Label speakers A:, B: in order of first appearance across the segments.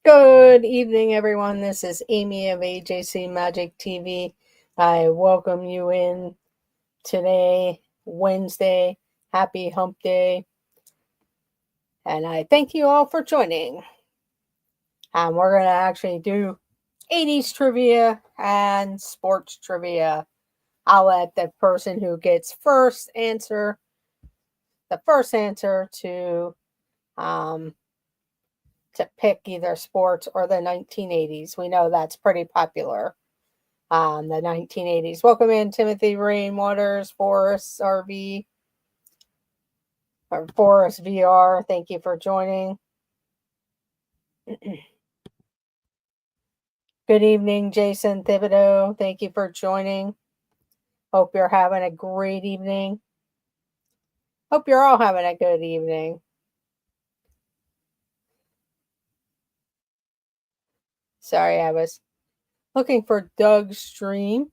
A: Good evening, everyone. This is Amy of AJC Magic TV. I welcome you in today, Wednesday. Happy Hump Day. And I thank you all for joining. We're going to actually do 80s trivia and sports trivia. I'll let the person who gets first answer the first answer to pick either sports or the 1980s. We know that's pretty popular. The 1980s. Welcome in Timothy Rainwaters, Forrest RV, or Forrest VR. Thank you for joining. Good evening, Jason Thibodeau. Thank you for joining. Hope you're having a great evening. Hope you're all having a good evening. Sorry, I was looking for Doug's stream.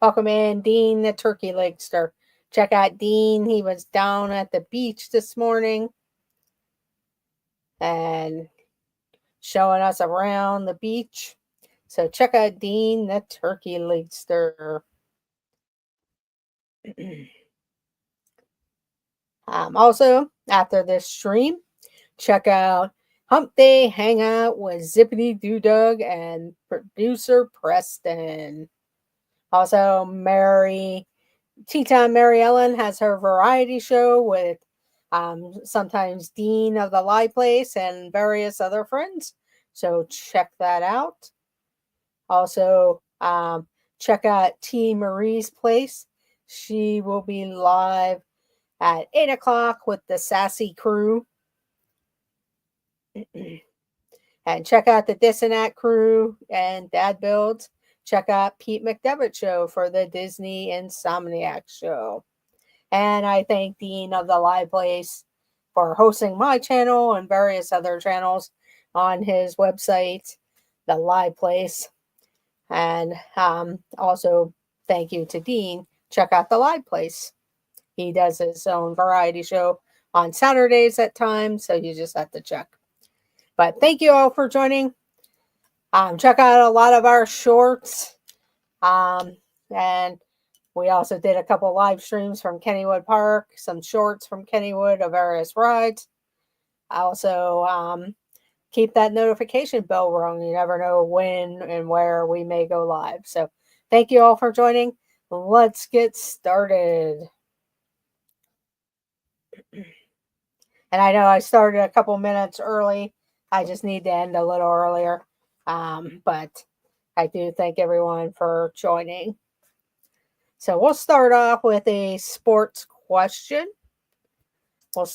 A: Welcome in, Dean the Turkey Legster. Check out Dean. He was down at the beach this morning and showing us around the beach. So check out Dean the Turkey Legster. Also, after this stream, check out Hump Day Hangout with Zippity Doo Dug and producer Preston. Also, Tea Time Mary Ellen has her variety show with sometimes Dean of the Lie Place and various other friends. So check that out. Also, check out T. Marie's Place. She will be live at 8 o'clock with the Sassy Crew. And check out the Dissonant Crew and Dad Builds. Check out Pete McDevitt Show for the Disney Insomniac Show. And I thank Dean of the Live Place for hosting my channel and various other channels on his website, The Live Place. And also thank you to Dean. Check out The Live Place. He does his own variety show on Saturdays at times, so you just have to check. But thank you all for joining. Check out a lot of our shorts. And we also did a couple live streams from Kennywood Park, some shorts from Kennywood of various rides. Also, keep that notification bell rung. You never know when and where we may go live. So thank you all for joining. Let's get started. And I know I started a couple minutes early. I just need to end a little earlier. But I do thank everyone for joining. So we'll start off with a sports question. And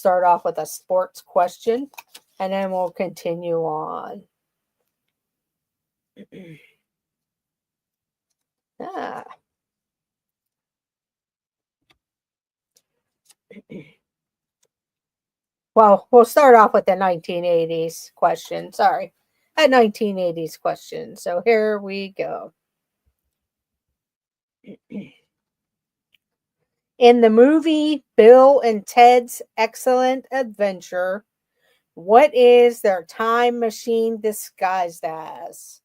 A: then we'll continue on. Well, we'll start off with the 1980s question. Sorry, a 1980s question. So here we go. In the movie Bill and Ted's Excellent Adventure, what is their time machine disguised as?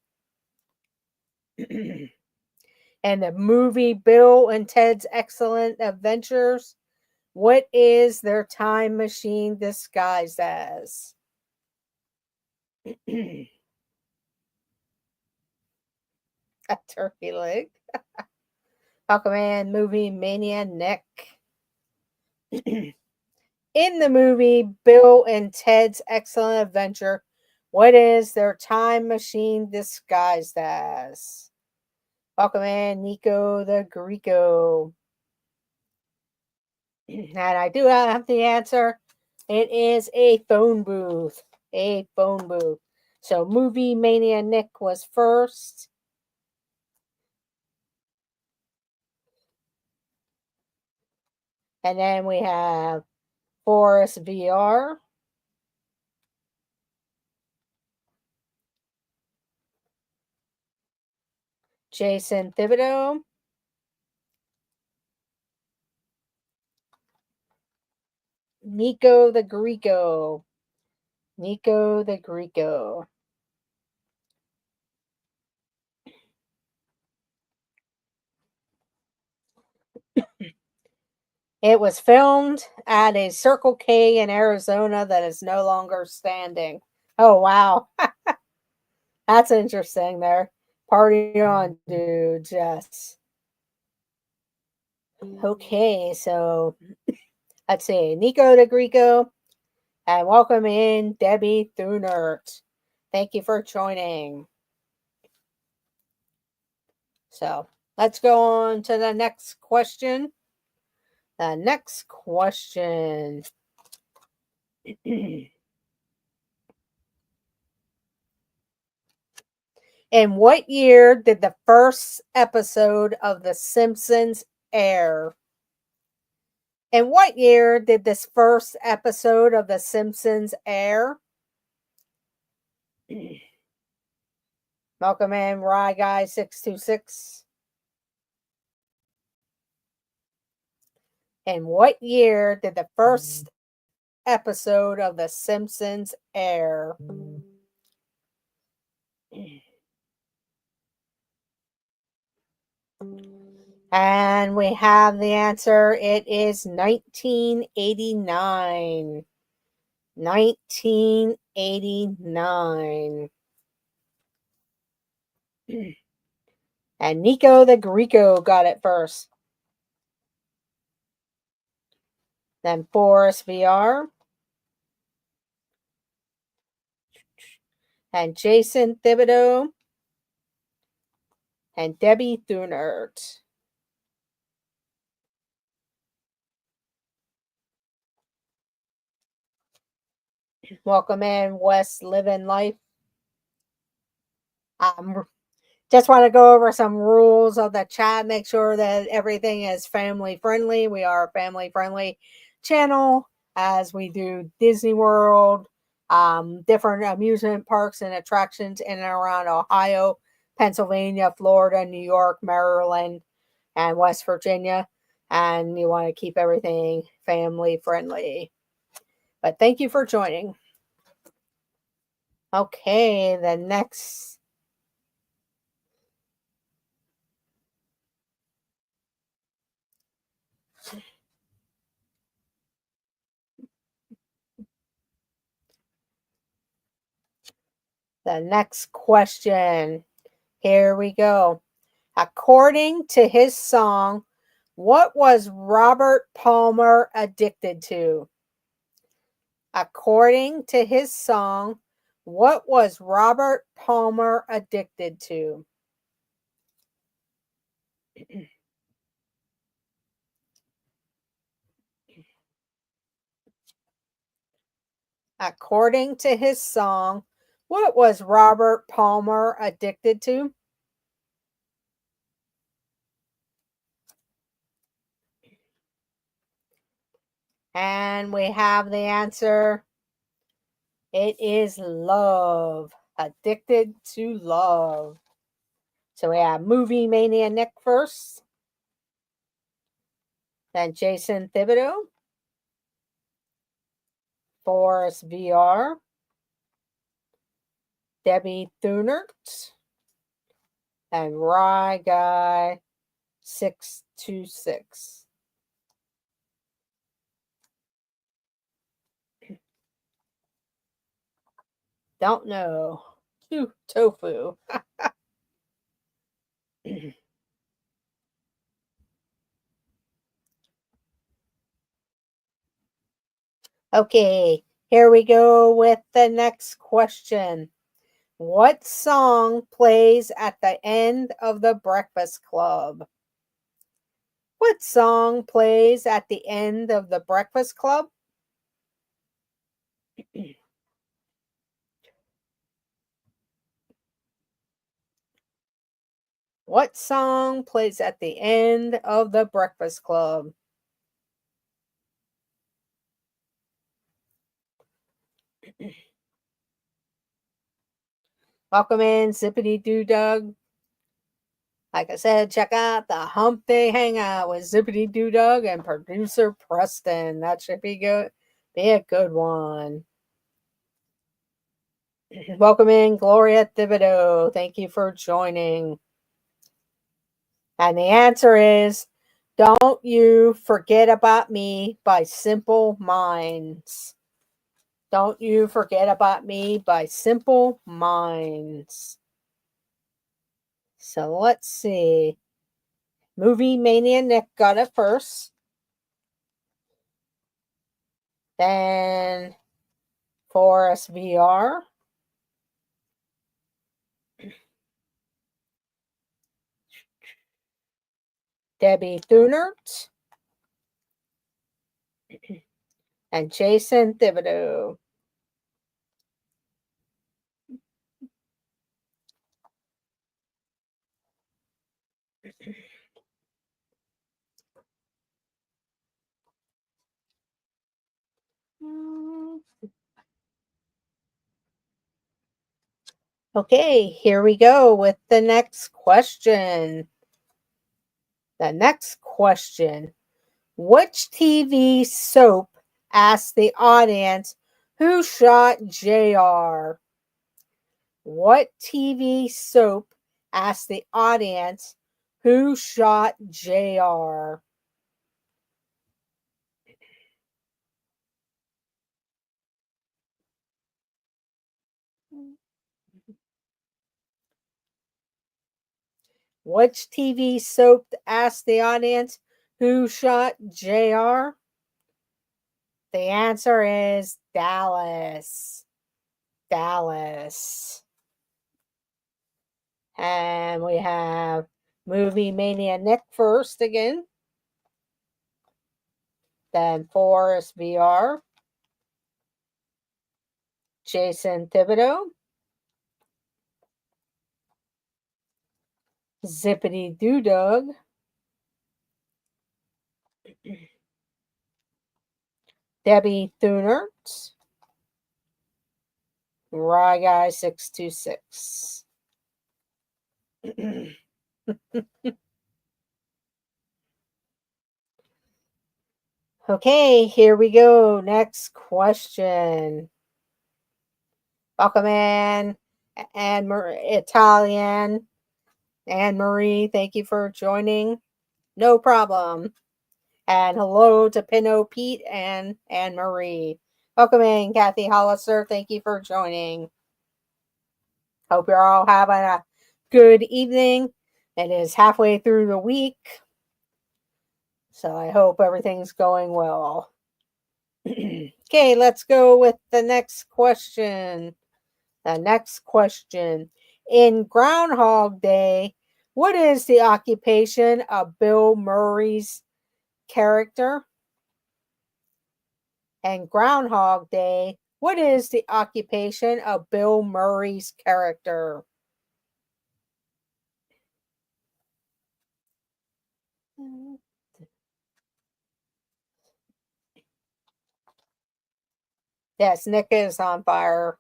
A: In the movie Bill and Ted's Excellent Adventures, what is their time machine disguised as? A turkey leg. Aquaman movie Mania Nick. In the movie Bill and Ted's Excellent Adventure, what is their time machine disguised as? Aquaman Nico the Greco. And I do have the answer. It is a phone booth. A phone booth. So movie Mania Nick was first. And then we have Forrest VR. Jason Thibodeau. Nico the Greco. Nico the Greco. It was filmed at a Circle K in Arizona that is no longer standing. Oh, wow. That's interesting there. Party on, dude. Yes. Okay, so let's see. Nico the Greco. And welcome in Debbie Thunert. Thank you for joining. So let's go on to the next question. The next question. In what year did the first episode of The Simpsons air? In what year did this first episode of The Simpsons air? Welcome in, Rye Guy 626. In what year did the first episode of The Simpsons air? And we have the answer. It is 1989. 1989. And Nico the Greco got it first. Then Forrest VR. And Jason Thibodeau. And Debbie Thunert. Welcome in, West Living Life. Just want to go over some rules of the chat. Make sure that everything is family friendly. We are a family friendly channel as we do Disney World, different amusement parks and attractions in and around Ohio, Pennsylvania, Florida, New York, Maryland, and West Virginia. And you want to keep everything family friendly. But thank you for joining. Okay, the next. The next question. Here we go. According to his song, what was Robert Palmer addicted to? According to his song, what was Robert Palmer addicted to? According to his song, what was Robert Palmer addicted to? And we have the answer. It is love. Addicted to love. So we have Movie Mania Nick first. Then Jason Thibodeau. Forrest VR. Debbie Thunert. And Rye Guy 626. Don't know. Tofu. Okay, here we go with the next question. What song plays at the end of The Breakfast Club? What song plays at the end of The Breakfast Club? What song plays at the end of The Breakfast Club? Welcome in, Zippity Doo Dug. Like I said, check out the Hump Day Hangout with Zippity Doo Dug and producer Preston. That should be good. Be a good one. Welcome in, Gloria Thibodeau. Thank you for joining. And the answer is Don't You Forget About Me by Simple Minds. Don't You Forget About Me by Simple Minds. So let's see. Movie Mania Nick got it first. Then Forest VR. Debbie Thunert. And Jason Thibodeau. Okay, here we go with the next question. The next question. Which TV soap asked the audience who shot JR? What TV soap asked the audience who shot JR? Which TV soap asked the audience who shot JR? The answer is Dallas. Dallas. And we have Movie Mania Nick first again. Then Forest VR. Jason Thibodeau. Zippity Doo Dog. Debbie Thunert. Rye Guy 626. Okay, here we go. Next question. Welcome in, Italian. Anne Marie, thank you for joining. No problem. And hello to Pino Pete and Anne Marie. Welcome in, Kathy Hollister. Thank you for joining. Hope you're all having a good evening. It is halfway through the week, so I hope everything's going well. Okay, let's go with the next question. The next question. In Groundhog Day, what is the occupation of Bill Murray's character? And Groundhog Day, what is the occupation of Bill Murray's character? Yes, Nick is on fire.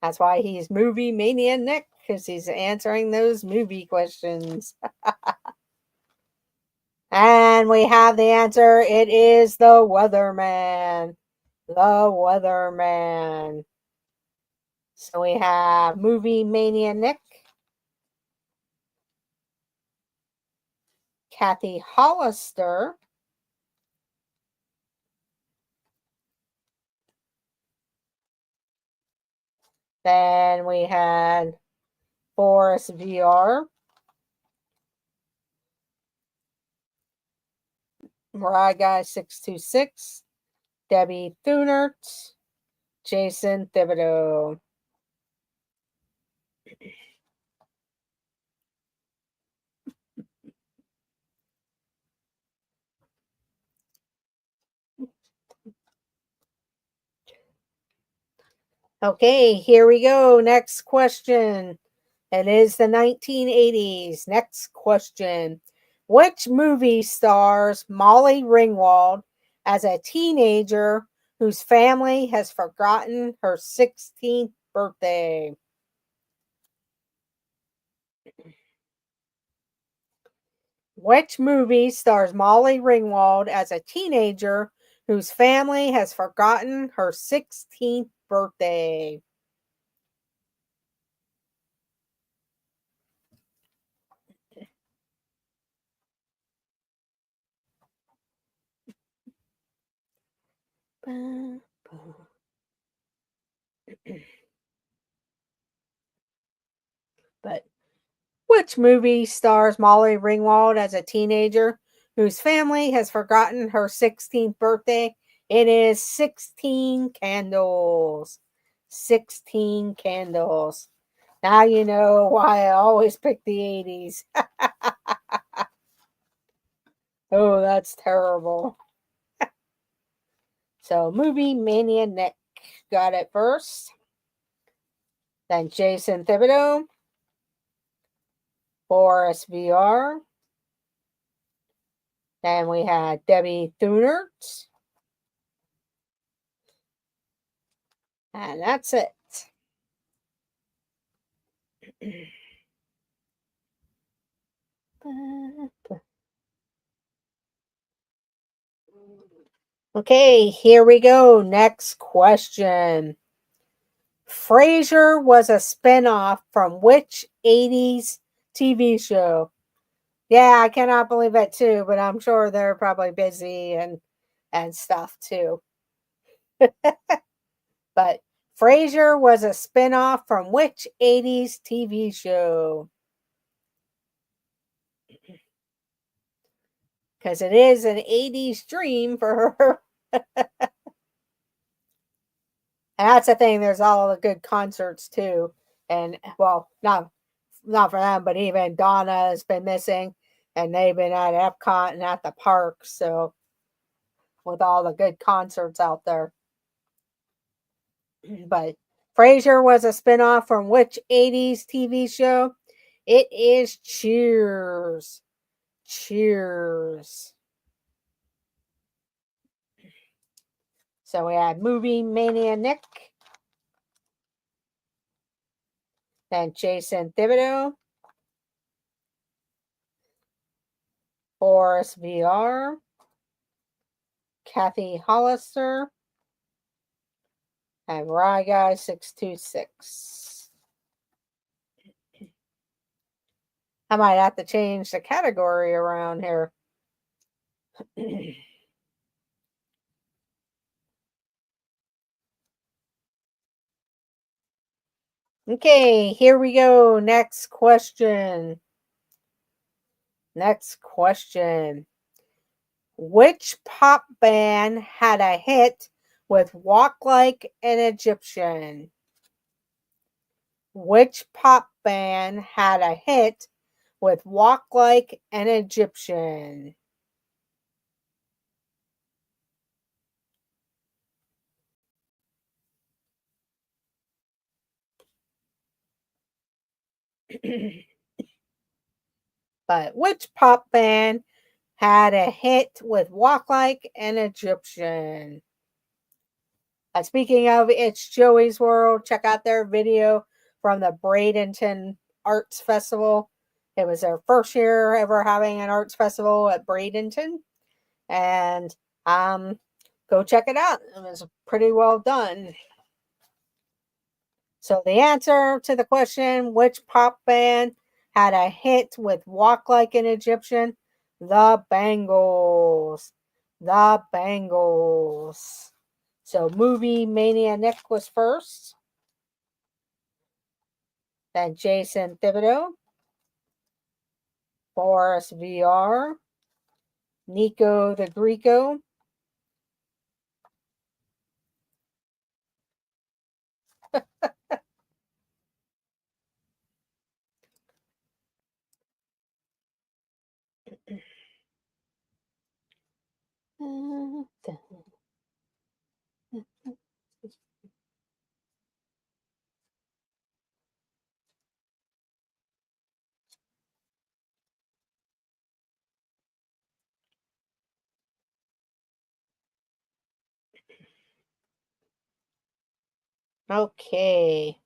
A: That's why he's Movie Mania Nick, because he's answering those movie questions. And we have the answer. It is the Weatherman. The Weatherman. So we have Movie Mania Nick, Kathy Hollister, then we had Forest VR, Mariah Guy 626, Debbie Thunert, Jason Thibodeau. Okay, here we go. Next question. It is the 1980s. Next question. Which movie stars Molly Ringwald as a teenager whose family has forgotten her 16th birthday? Which movie stars Molly Ringwald as a teenager whose family has forgotten her 16th birthday. But which movie stars Molly Ringwald as a teenager whose family has forgotten her 16th birthday? It is 16 Candles. 16 Candles. Now you know why I always pick the 80s. Oh, that's terrible. So, Movie Mania Nick got it first. Then Jason Thibodeau, Boris VR. Then we had Debbie Thunert. And that's it. Okay, here we go. Next question. Frasier was a spinoff from which 80s TV show? Yeah, I cannot believe it too, but I'm sure they're probably busy and stuff too. But Frasier was a spinoff from which 80s TV show? Because it is an 80s dream for her. And that's the thing, there's all the good concerts too. And well, not for them, but even Donna has been missing and they've been at Epcot and at the park. So with all the good concerts out there. But Frasier was a spinoff from which 80s TV show? It is Cheers. Cheers. So we had Movie Mania Nick. Then Jason Thibodeau. Boris VR. Kathy Hollister. And Rye Guy 626. I might have to change the category around here. Okay, here we go. Next question. Next question. Which pop band had a hit with Walk Like an Egyptian? Which pop band had a hit with Walk Like an Egyptian? But which pop band had a hit with Walk Like an Egyptian? Speaking of It's Joey's World, check out their video from the Bradenton Arts Festival. It was their first year ever having an arts festival at Bradenton. And go check it out. It was pretty well done. So the answer to the question, which pop band had a hit with Walk Like an Egyptian? The Bangles. The Bangles. So Movie Mania Nick was first. Then Jason Thibodeau. Boris VR. Nico the Greco. Okay.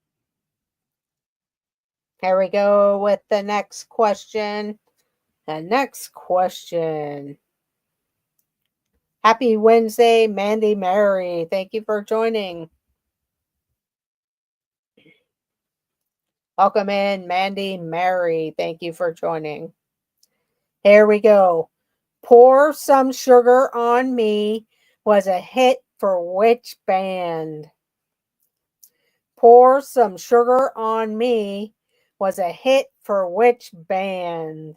A: Here we go with the next question. The next question. Happy Wednesday, Mandy Mary. Thank you for joining. Welcome in, Mandy Mary. Thank you for joining. Here we go. Pour Some Sugar on Me was a hit for which band? Pour Some Sugar on Me was a hit for which band?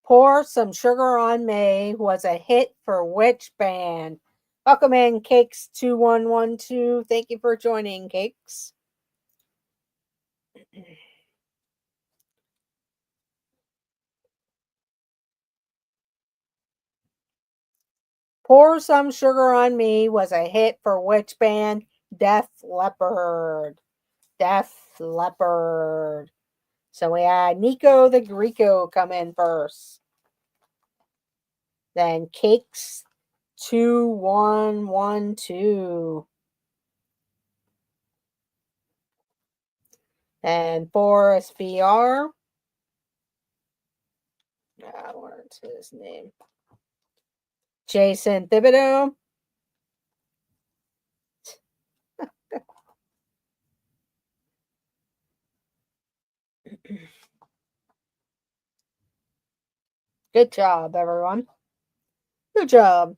A: Pour Some Sugar on Me was a hit for which band? Welcome in, Cakes2112. Thank you for joining, Cakes. Pour Some Sugar on Me was a hit for which band? Def Leppard. Def Leppard. So we had Nico the Greco come in first. Then Cakes 2112. And Forrest VR. What's his name? Jason Thibodeau. Good job, everyone. Good job.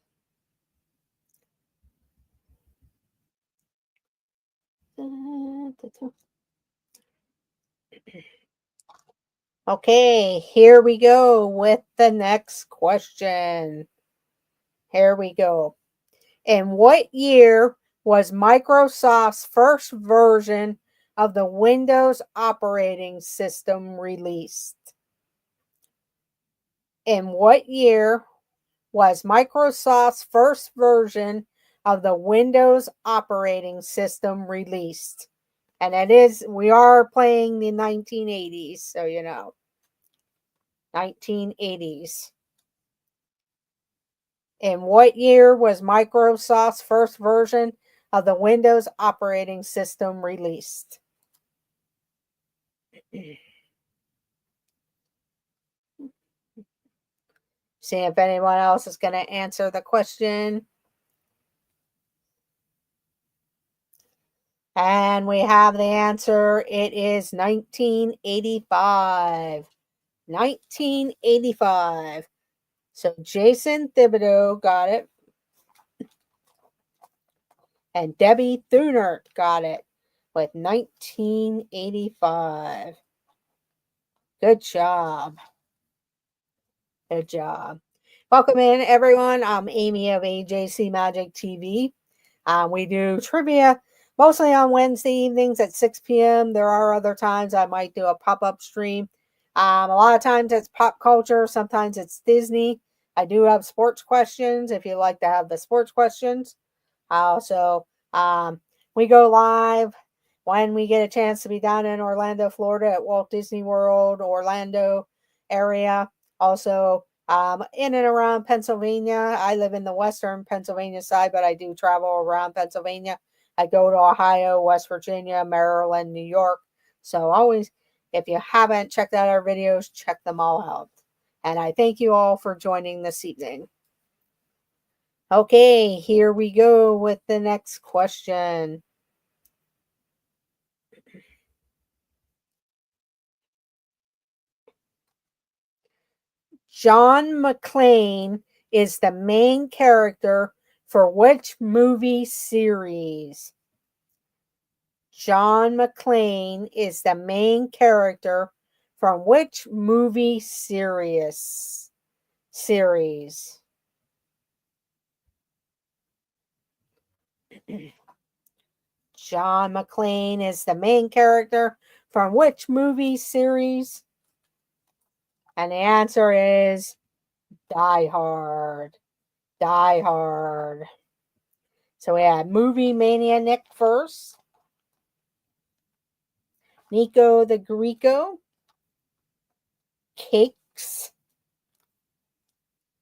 A: Okay, here we go with the next question. Here we go. In what year was Microsoft's first version of the Windows operating system released? In what year was Microsoft's first version of the Windows operating system released? And it is, we are playing the 1980s, so you know. 1980s. In what year was Microsoft's first version of the Windows operating system released? See if anyone else is going to answer the question. And we have the answer. It is 1985. 1985. So Jason Thibodeau got it. And Debbie Thunert got it with 1985. Good job. Good job. Welcome in, everyone. I'm Amy of AJC Magic TV. We do trivia mostly on Wednesday evenings at 6 p.m. There are other times I might do a pop-up stream. A lot of times it's pop culture. Sometimes it's Disney. I do have sports questions if you like to have the sports questions. We go live when we get a chance to be down in Orlando, Florida at Walt Disney World, Orlando area. Also, in and around Pennsylvania. I live in the western Pennsylvania side, but I do travel around Pennsylvania. I go to Ohio, West Virginia, Maryland, New York. So always, if you haven't checked out our videos, check them all out. And I thank you all for joining this evening. Okay, here we go with the next question. John McClane is the main character for which movie series? John McClane is the main character from which movie series? John McClane is the main character from which movie series? And the answer is Die Hard. Die Hard. So we had Movie Mania Nick first. Nico the Greco. Cakes.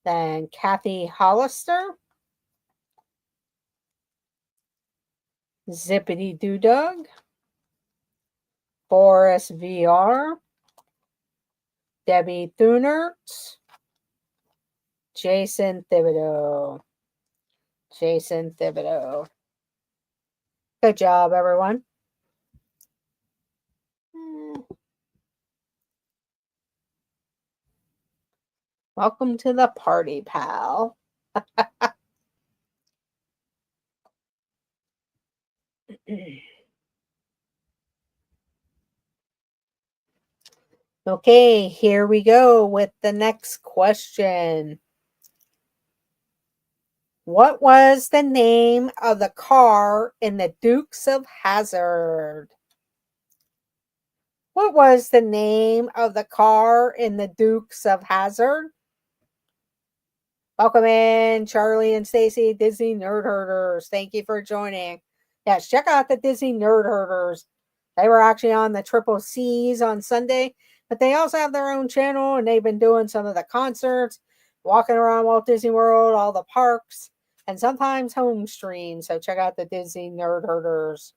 A: Then Kathy Hollister. Zippity Doo Dog, Forrest VR, Debbie Thunert, Jason Thibodeau. Jason Thibodeau. Good job, everyone. Welcome to the party, pal. Okay, here we go with the next question. What was the name of the car in the Dukes of Hazzard? What was the name of the car in the Dukes of Hazzard? Welcome in, Charlie and Stacy, Disney Nerd Herders. Thank you for joining. Yes, check out the Disney Nerd Herders. They were actually on the Triple C's on Sunday, but they also have their own channel, and they've been doing some of the concerts, walking around Walt Disney World, all the parks, and sometimes home stream. So check out the Disney Nerd Herders.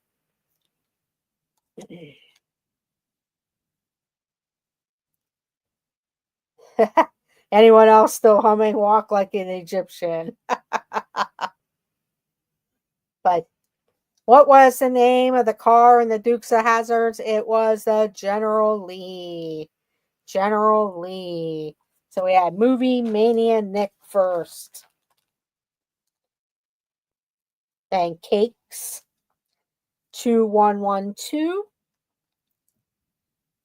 A: Anyone else still humming Walk Like an Egyptian? But what was the name of the car in the Dukes of Hazzards? It was the General Lee. General Lee. So we had Movie Mania Nick first. Then Cakes 2112.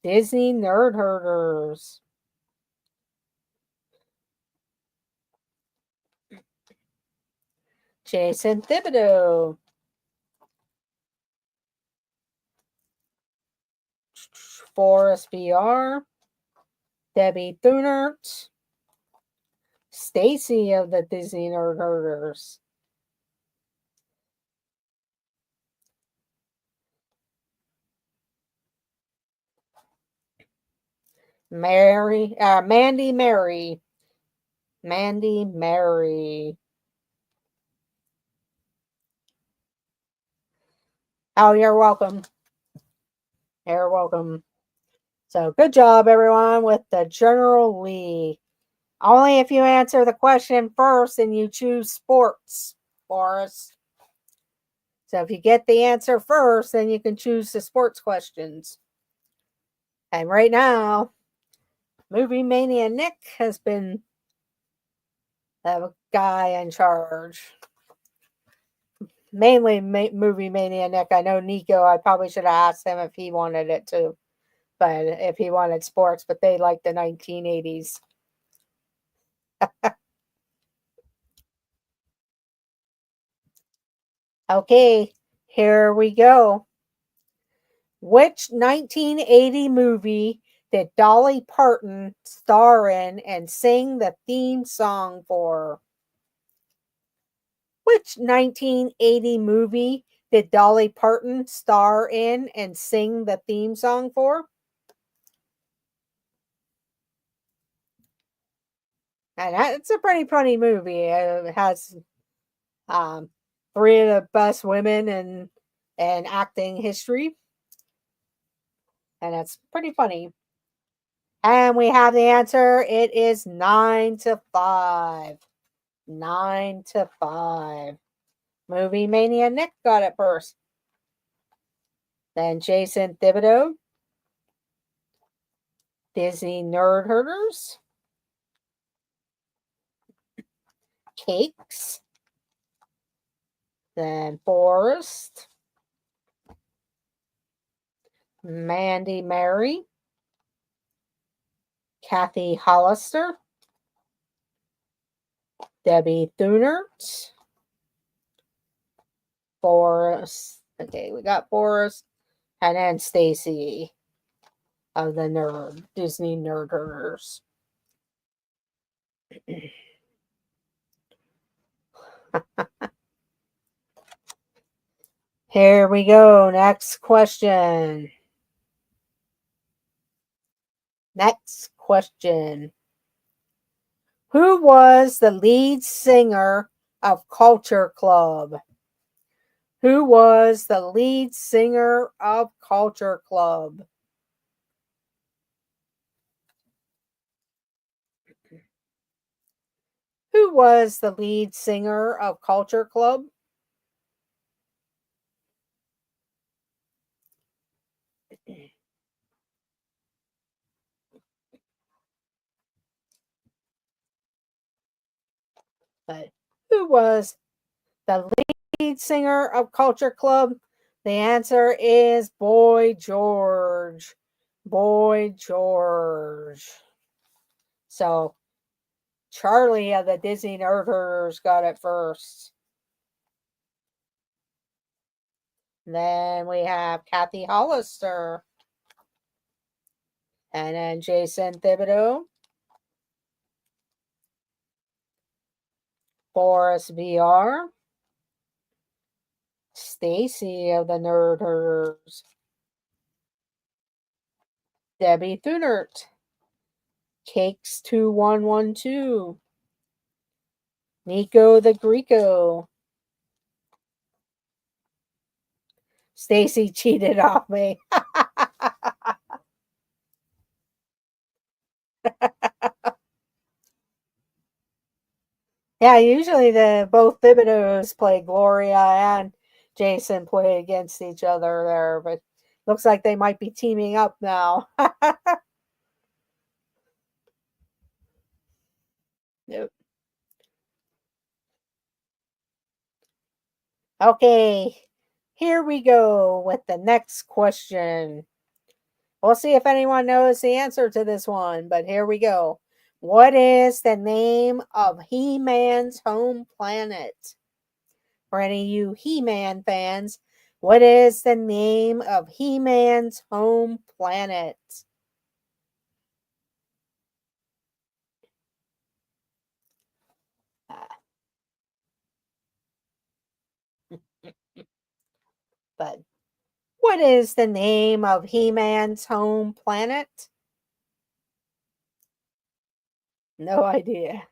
A: Disney Nerd Herders. Jason Thibodeau. Forrest VR. Debbie Thunert. Stacy of the Disney Nerd Herders. Mandy Mary. Mandy Mary. Oh, you're welcome. You're welcome. So good job, everyone, with the General Lee. Only if you answer the question first and you choose sports, Forrest. So if you get the answer first, then you can choose the sports questions. And right now, Movie Mania Nick has been the guy in charge. Mainly Movie Mania Nick. I know Nico, I probably should have asked him if he wanted it too. But if he wanted sports, but they like the 1980s. Okay, here we go. Which 1980 movie did Dolly Parton star in and sing the theme song for? Which 1980 movie did Dolly Parton star in and sing the theme song for? And it's a pretty funny movie. It has three of the best women in acting history. And it's pretty funny. And we have the answer. It is 9-5. 9-5. Movie Mania Nick got it first. Then Jason Thibodeau. Disney Nerd Herders. Cakes. Then Forrest. Mandy Mary. Kathy Hollister. Debbie Thunert. Forrest. Okay, we got Forrest. And then Stacy of the Disney Nerd Herders. Here we go. Next question. Next question. Who was the lead singer of Culture Club? Who was the lead singer of Culture Club? Who was the lead singer of Culture Club? But who was the lead singer of Culture Club? The answer is Boy George. Boy George. So Charlie of the Disney Nerd Herders got it first. Then we have Kathy Hollister. And then Jason Thibodeau. Boris VR. Stacy of the Nerd Herders. Debbie Thunert. Cakes 2112. Nico the Greco. Stacy cheated off me. Yeah, usually the both Thibodeaus play Gloria and Jason play against each other there, but looks like they might be teaming up now. Nope. Okay, here we go with the next question. We'll see if anyone knows the answer to this one, but here we go. What is the name of He-Man's home planet? For any of you He-Man fans, what is the name of He-Man's home planet? But what is the name of He-Man's home planet? No idea.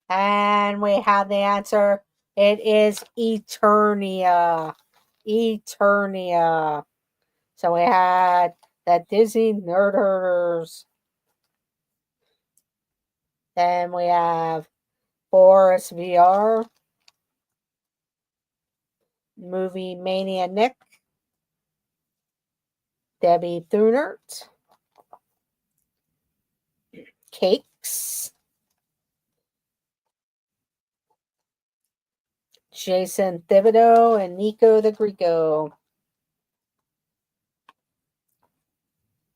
A: And we have the answer. It is Eternia. Eternia. So we had the Disney Nerd Herders. Then we have Boris VR. Movie Mania Nick. Debbie Thunert. Cakes. Jason Thibodeau and Nico the Greco.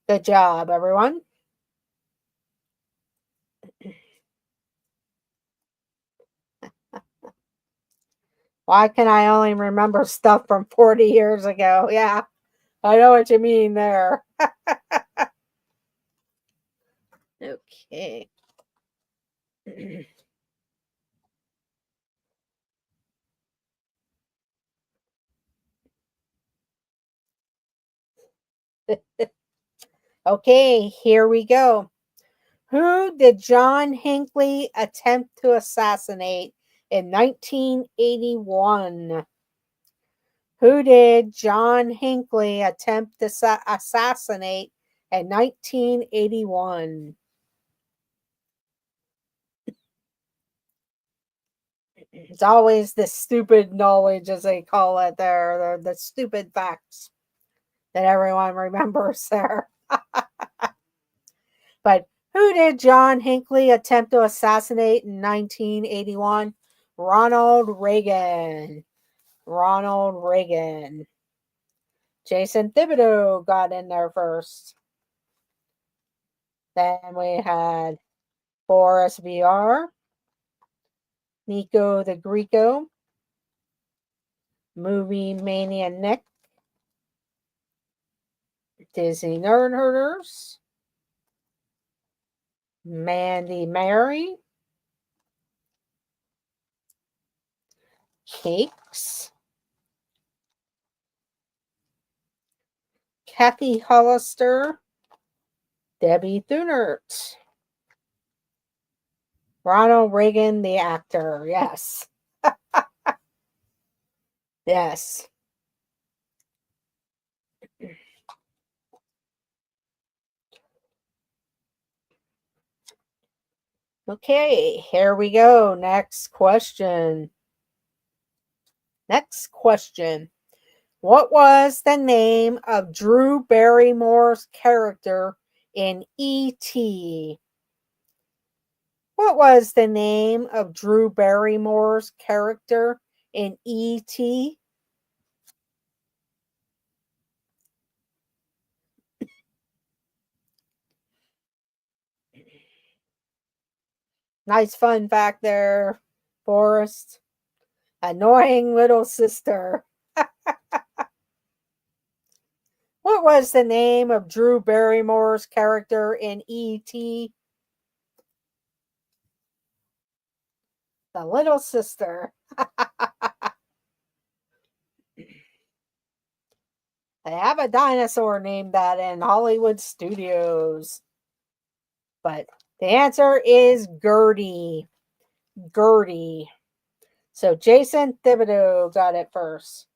A: Good job, everyone. Why can I only remember stuff from 40 years ago? Yeah, I know what you mean there. Okay. Okay, here we go. Who did John Hinckley attempt to assassinate in 1981? Who did John Hinckley attempt to assassinate in 1981? It's always the stupid knowledge, as they call it there, the stupid facts that everyone remembers there. But who did John Hinckley attempt to assassinate in 1981? Ronald Reagan. Ronald Reagan. Jason Thibodeau got in there first. Then we had Boris VR, Nico the Greco, Movie Mania Nick, Disney Nerd Herders, Mandy Mary, Cakes, Kathy Hollister, Debbie Thunert. Ronald Reagan, the actor. Yes. Yes. Okay, here we go. Next question. Next question. What was the name of Drew Barrymore's character in E.T.? What was the name of Drew Barrymore's character in E.T.? Nice fun fact there, Forrest. Annoying little sister. What was the name of Drew Barrymore's character in E.T.? The little sister. They have a dinosaur named that in Hollywood studios. But the answer is Gertie. Gertie. So Jason Thibodeau got it first.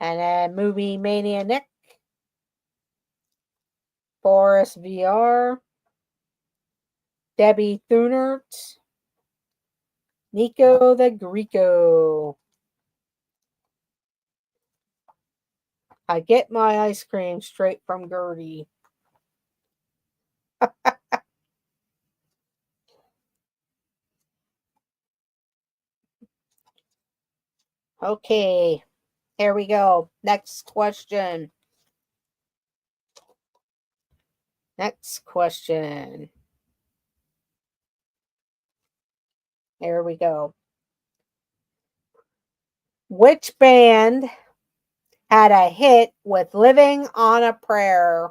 A: And then Movie Mania Nick. Forrest VR. Debbie Thunert. Nico the Greco. I get my ice cream straight from Gertie. Okay, here we go. Next question. Next question. Here we go. Which band had a hit with Living on a Prayer?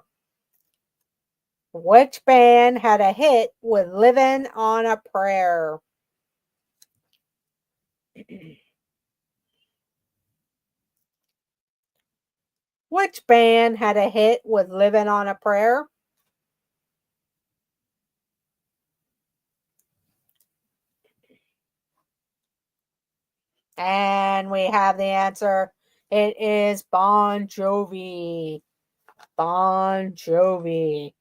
A: Which band had a hit with Living on a Prayer? Which band had a hit with Living on a Prayer? And we have the answer. It is Bon Jovi. Bon Jovi.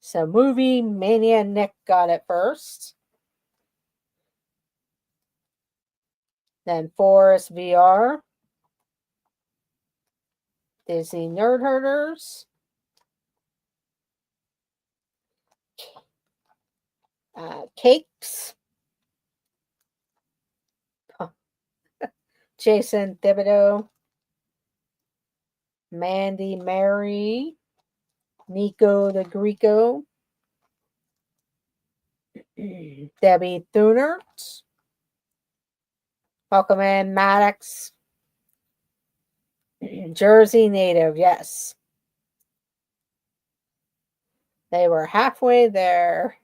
A: So Movie Mania Nick got it first. Then Forrest VR. Disney Nerd Herders. Cakes. Jason Thibodeau. Mandy Mary. Nico the Greco. Debbie Thunert. Welcome in, Maddox. Jersey native, yes. They were halfway there.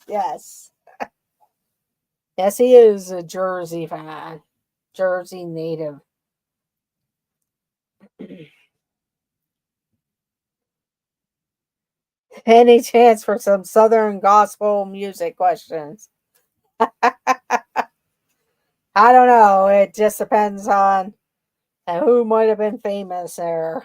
A: Yes. Yes, he is a Jersey fan. Jersey native. Any chance for some Southern gospel music questions? I don't know. It just depends on who might have been famous there.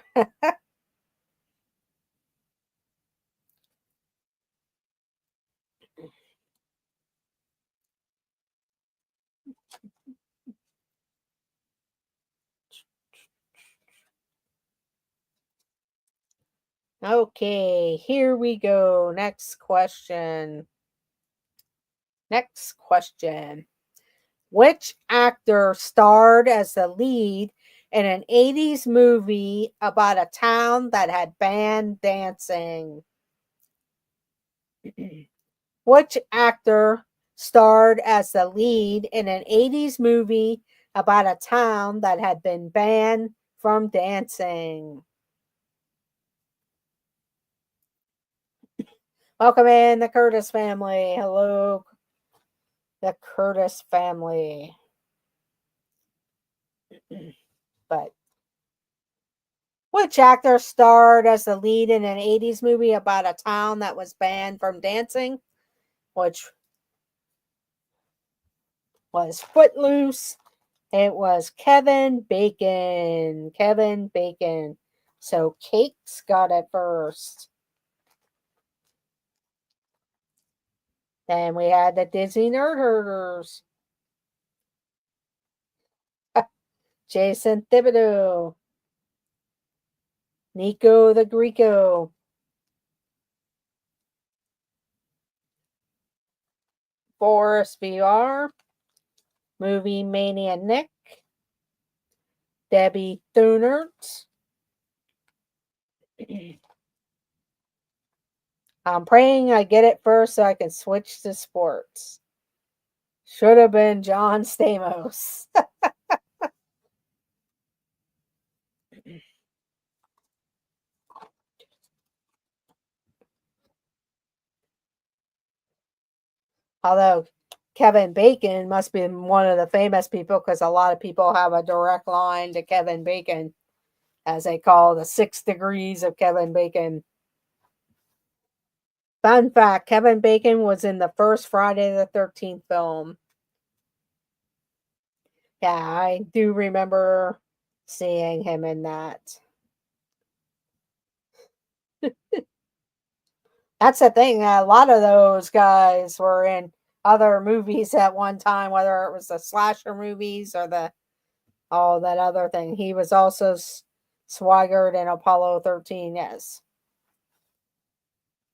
A: Okay, here we go. Next question. Next question. Which actor starred as the lead in an 80s movie about a town that had banned dancing? Which actor starred as the lead in an 80s movie about a town that had been banned from dancing? Welcome in, the Curtis family. Hello, the Curtis family. But Which actor starred as the lead in an 80s movie about a town that was banned from dancing? Which was Footloose. It was Kevin Bacon. Kevin Bacon. So Cakes got it first. Then we had the Disney Nerd Herders. Jason Thibodeau. Nico the Greco. Forrest VR. Movie Mania Nick. Debbie Thunert. I'm praying I get it first so I can switch to sports. Should have been John Stamos. Although Kevin Bacon must be one of the famous people because a lot of people have a direct line to Kevin Bacon, as they call the 6 degrees of Kevin Bacon. Fun fact, Kevin Bacon was in the first Friday the 13th film. Yeah, I do remember seeing him in that. That's the thing. A lot of those guys were in other movies at one time, whether it was the slasher movies or the that other thing. He was also Swigert in Apollo 13. Yes,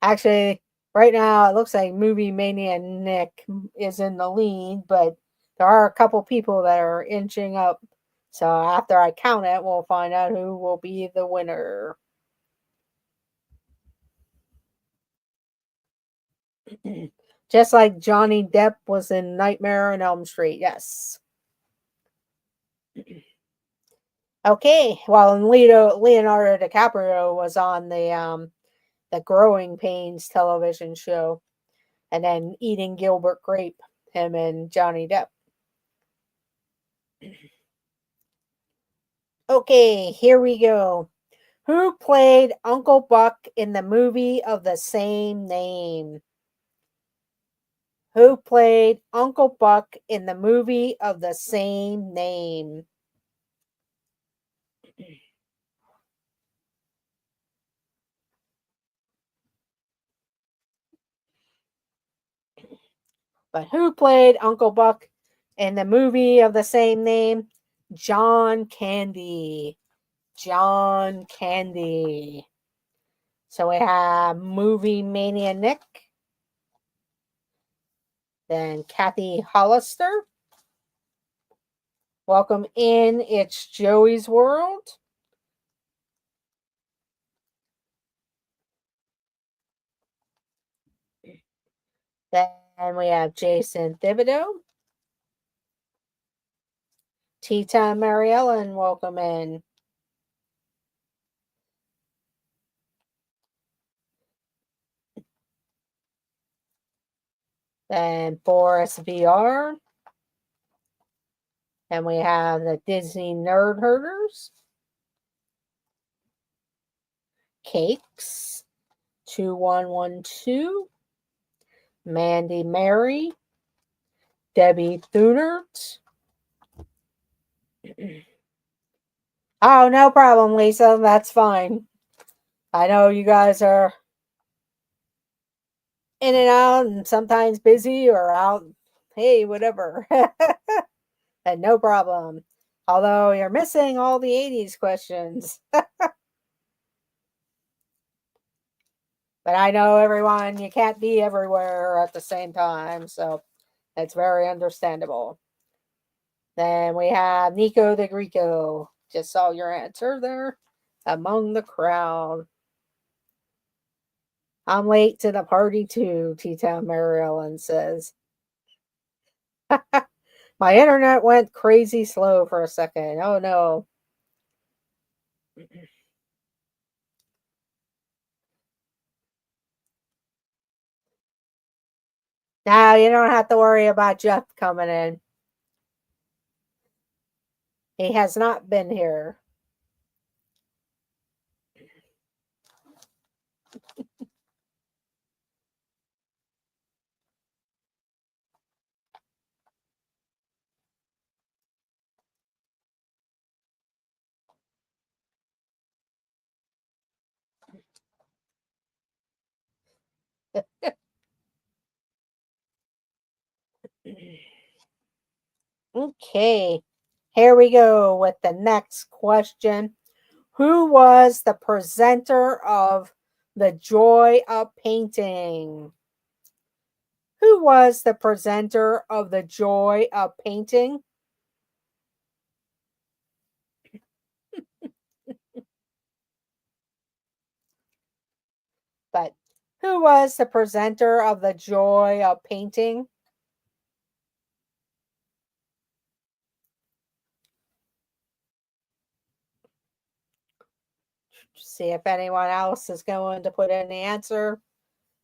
A: actually, right now it looks like Movie Mania Nick is in the lead, but there are a couple people that are inching up. So after I count it, we'll find out who will be the winner. Just like Johnny Depp was in Nightmare on Elm Street. Yes. Okay. Well, Leonardo DiCaprio was on the Growing Pains television show, and then Eating Gilbert Grape. Him and Johnny Depp. Okay, here we go. Who played Uncle Buck in the movie of the same name? Who played Uncle Buck in the movie of the same name? But who played Uncle Buck in the movie of the same name? John Candy. John Candy. So we have Movie Mania Nick. Then Kathy Hollister. Welcome in. It's Joey's World. Then we have Jason Thibodeau. Tea Time Mary Ellen, welcome in. Then Boris VR. And we have the Disney Nerd Herders. Cakes 2112. Mandy Mary. Debbie Thunert. Oh, no problem, Lisa. That's fine. I know you guys are in and out and sometimes busy or out. Hey, whatever. And no problem. Although you're missing all the 80s questions. But I know everyone, you can't be everywhere at the same time. So it's very understandable. Then we have Nico the Greco. Just saw your answer there among the crowd. I'm late to the party too, T-Town Mary Ellen says. My internet went crazy slow for a second. Oh no. Now you don't have to worry about Jeff coming in. He has not been here. Okay, here we go with the next question. Who was the presenter of The Joy of Painting? Who was the presenter of The Joy of Painting? But who was the presenter of The Joy of Painting? See if anyone else is going to put in the answer.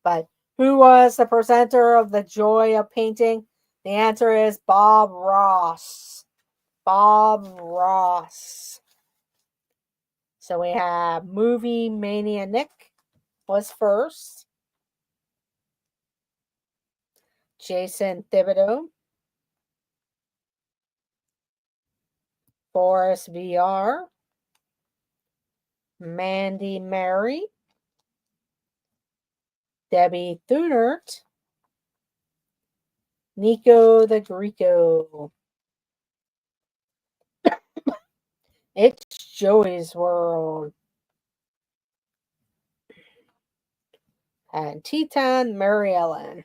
A: But who was the presenter of The Joy of Painting? The answer is Bob Ross. Bob Ross. So we have Movie Mania Nick was first. Jason Thibodeau. Forrest VR. Mandy Mary. Debbie Thunert. Nico the Greco. It's Joey's World. And Teton Mary Ellen.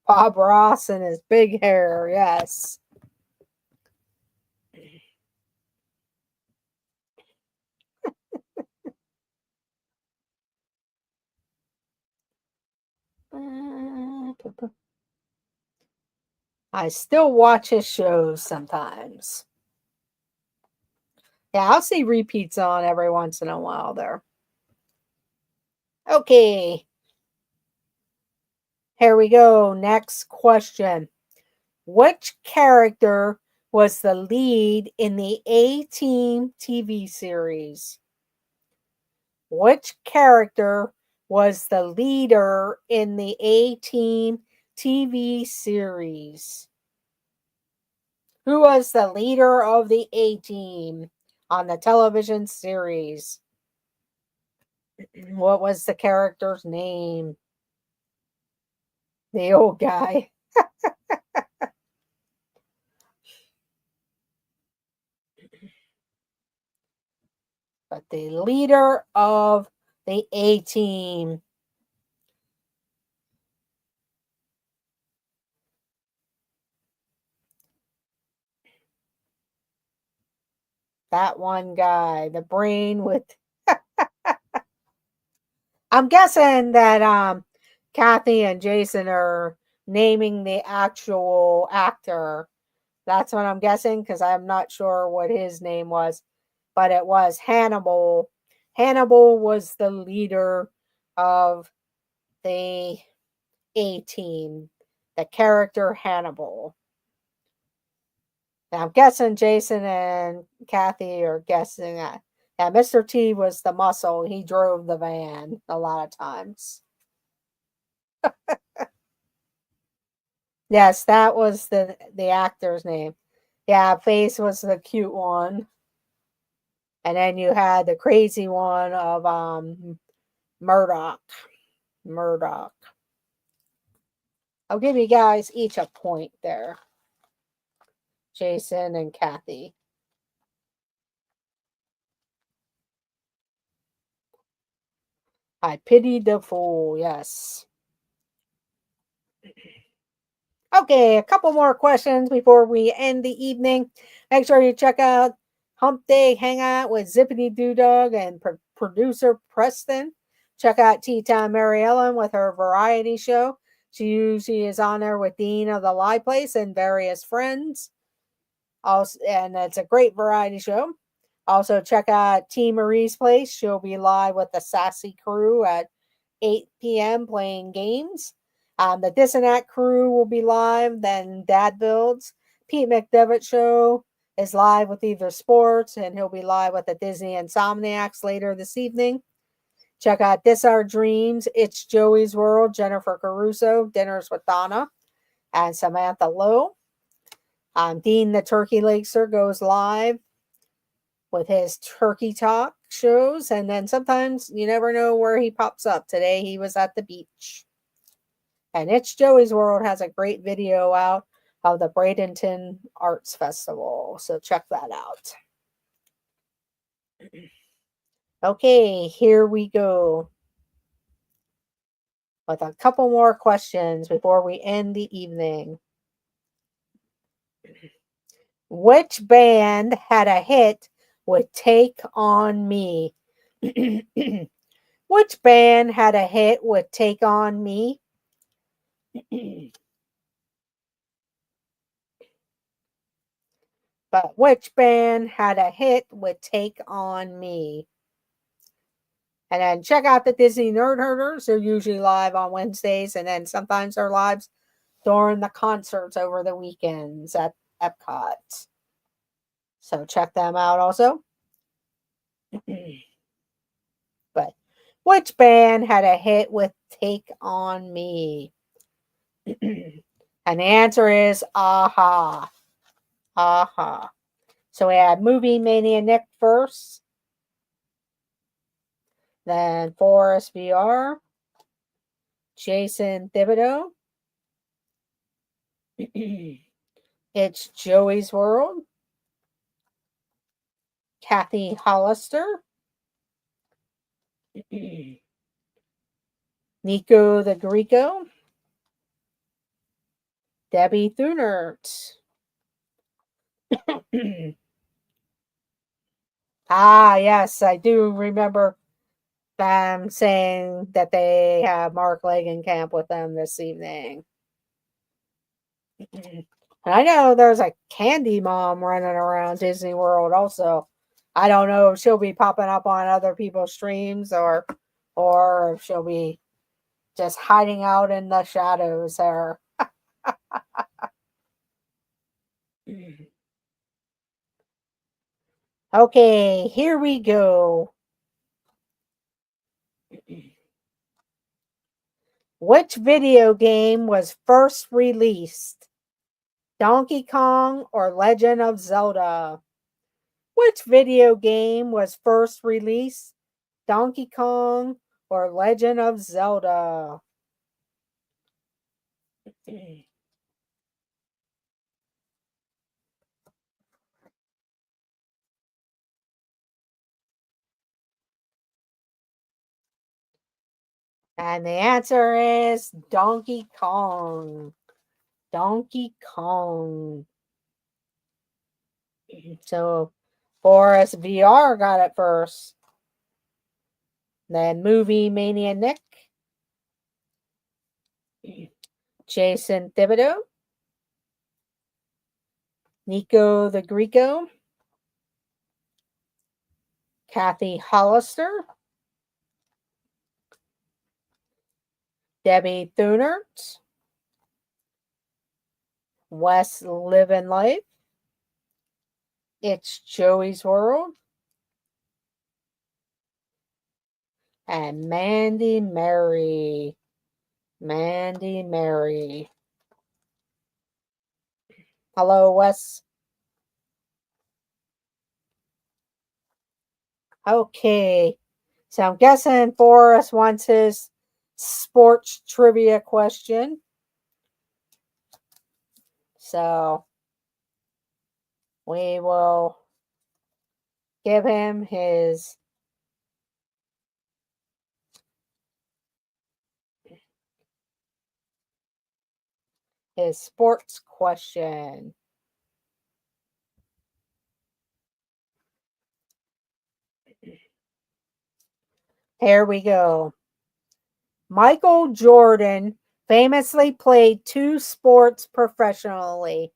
A: Bob Ross and his big hair, yes. I still watch his shows sometimes. Yeah, I'll see repeats on every once in a while there. Okay. Here we go. Next question. Which character was the lead in the A-Team TV series? Which character was the leader in the A-Team TV series? Who was the leader of the A-Team on the television series? What was the character's name? The old guy. But the leader of the A-Team. That one guy, the brain with I'm guessing that Kathy and Jason are naming the actual actor. That's what I'm guessing because I'm not sure what his name was, but it was Hannibal. Hannibal was the leader of the A-Team, the character Hannibal. Now, I'm guessing Jason and Kathy are guessing that. Yeah, Mr. T was the muscle. He drove the van a lot of times. Yes, that was the actor's name. Yeah, Face was the cute one. And then you had the crazy one of Murdoch. Murdoch. I'll give you guys each a point there. Jason and Kathy. I pity the fool, yes. Okay, a couple more questions before we end the evening. Make sure you check out Hump Day Hangout with Zippity Doo Dog and producer Preston. Check out Tea Time Mary Ellen with her variety show. She usually is on there with Dean of the Lie Place and various friends. Also, and it's a great variety show. Also, check out T Marie's Place. She'll be live with the Sassy Crew at 8 p.m. playing games. The Dissonant Crew will be live. Then Dad Builds. Pete McDevitt Show is live with Either Sports, and he'll be live with the Disney Insomniacs later this evening. Check out This Our Dreams, It's Joey's World, Jennifer Caruso, Dinners with Donna, and Samantha Lowe. Dean the Turkey Laker goes live with his Turkey Talk shows, and then sometimes you never know where he pops up. Today he was at the beach. And It's Joey's World has a great video out of the Bradenton Arts Festival, so check that out. Okay, here we go with a couple more questions before we end the evening. Which band had a hit with Take On Me? Which band had a hit with Take On Me? But which band had a hit with Take On Me? And then check out the Disney Nerd Herders. They're usually live on Wednesdays, and then sometimes they're live during the concerts over the weekends at Epcot. So check them out also. But which band had a hit with Take On Me? And the answer is a-ha. a-ha. So we had Movie Mania Nick first. Then Forest VR. Jason Thibodeau. It's Joey's World. Kathy Hollister. Nico the Greco. Debbie Thunert. Yes, I do remember them saying that they have Mark Langenkamp with them this evening. And I know there's a Candy Mom running around Disney World also. I don't know if she'll be popping up on other people's streams or if she'll be just hiding out in the shadows there. Okay, here we go. Which video game was first released? Donkey Kong or Legend of Zelda? Which video game was first released? Donkey Kong or Legend of Zelda? And the answer is Donkey Kong. Donkey Kong. So Forest VR got it first. Then Movie Mania Nick. Jason Thibodeau. Nico the Greco. Kathy Hollister. Debbie Thunert. Wes Living Life. It's Joey's World. And Mandy Mary. Mandy Mary. Hello, Wes. Okay. So I'm guessing Forrest wants his sports trivia question. So we will give him his sports question. Here we go. Michael Jordan famously played two sports professionally.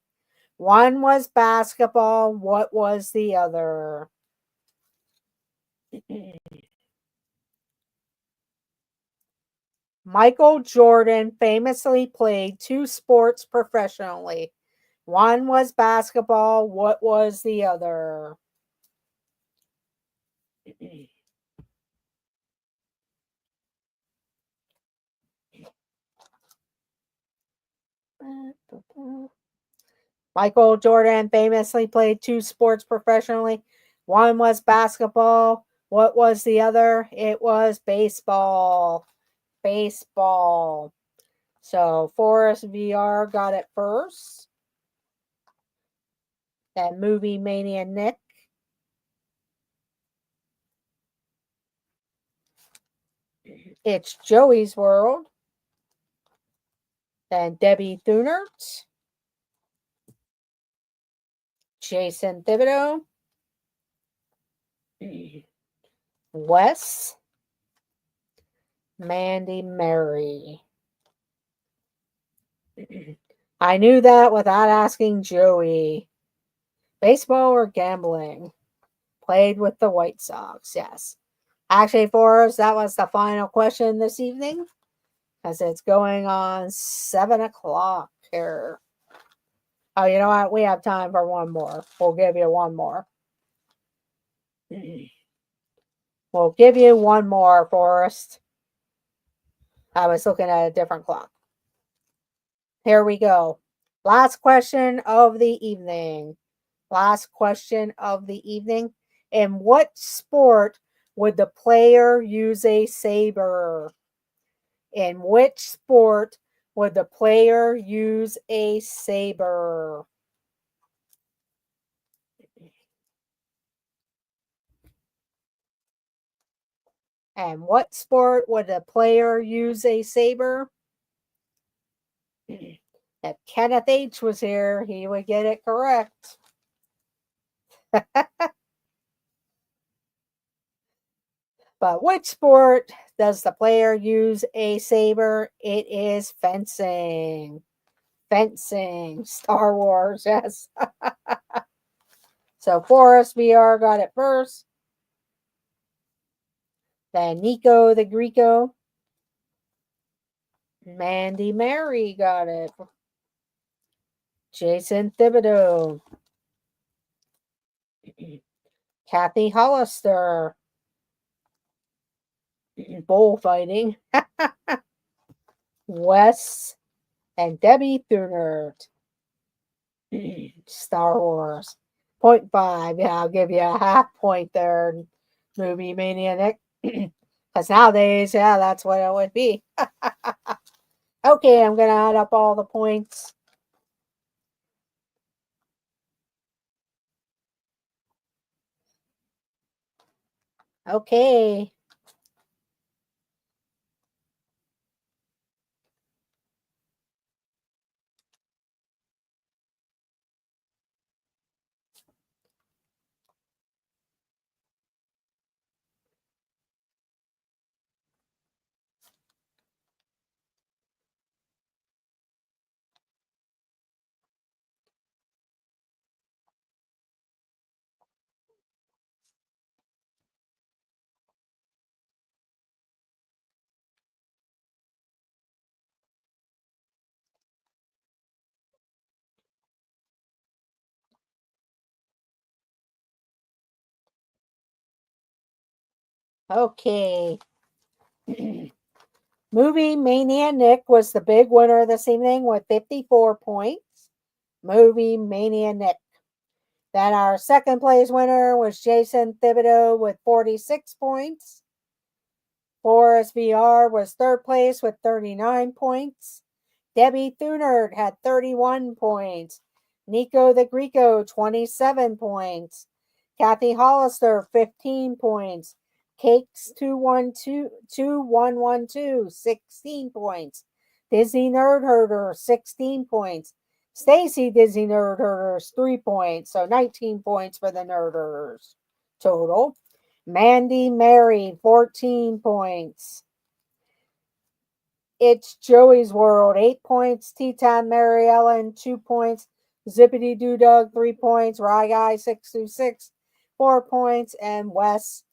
A: One was basketball. What was the other? Michael Jordan famously played two sports professionally. One was basketball. What was the other? Michael Jordan famously played 2 sports professionally. One was basketball. What was the other? It was baseball. Baseball. So Forrest VR got it first. Then Movie Mania Nick. It's Joey's World. Then Debbie Thunert. Jason Thibodeau. Wes. Mandy Mary. I knew that without asking Joey. Baseball or gambling? Played with the White Sox, yes. Actually, for us, that was the final question this evening because it's going on 7 o'clock here. Oh, you know what? We have time for one more. We'll give you one more. We'll give you one more, Forrest. I was looking at a different clock. Here we go. Last question of the evening. Last question of the evening. In what sport would the player use a saber? In which sport would the player use a saber? And what sport would the player use a saber? If Kenneth H was here, he would get it correct. But which sport does the player use a saber? It is fencing. Fencing. Star Wars, yes. So Forrest VR got it first. Then Nico the Greco. Mandy Mary got it. Jason Thibodeau. Kathy Hollister. Bullfighting. Wes and Debbie Thunert. Star Wars. 0.5. Yeah, I'll give you a half point there, Movie Maniac. Because nowadays, yeah, that's what it would be. Okay, I'm going to add up all the points. Okay. Okay. Movie Mania Nick was the big winner this evening with 54 points. Movie Mania Nick. Then our second place winner was Jason Thibodeau with 46 points. Forrest VR was third place with 39 points. Debbie Thunert had 31 points. Nico the Greco, 27 points. Kathy Hollister, 15 points. Cakes 2112, 16 points. Disney Nerd Herder, 16 points. Stacy Disney Nerd Herders, 3 points. So 19 points for the Nerd Herders total. Mandy Mary, 14 points. It's Joey's World, 8 points. T-Town Mary Ellen, 2 points. Zippity Doo Dug, 3 points. Rye Guy, 626, 4 points. And Wes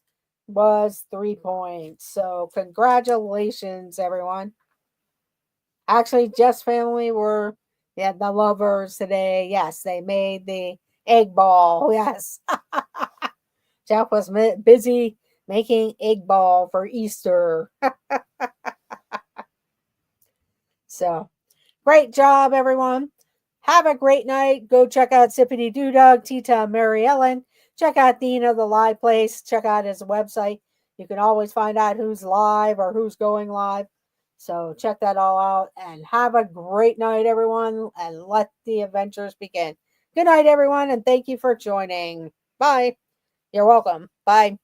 A: was 3 points. So congratulations, everyone. Actually, Jeff's family were the lovers today. Yes, they made the egg ball. Yes. Jeff was busy making egg ball for Easter. So, great job, everyone. Have a great night. Go check out Sippity Doo Dog, Tita, Mary Ellen. Check out Dean of the Live Place. Check out his website. You can always find out who's live or who's going live. So check that all out and have a great night, everyone, and let the adventures begin. Good night, everyone, and thank you for joining. Bye. You're welcome. Bye.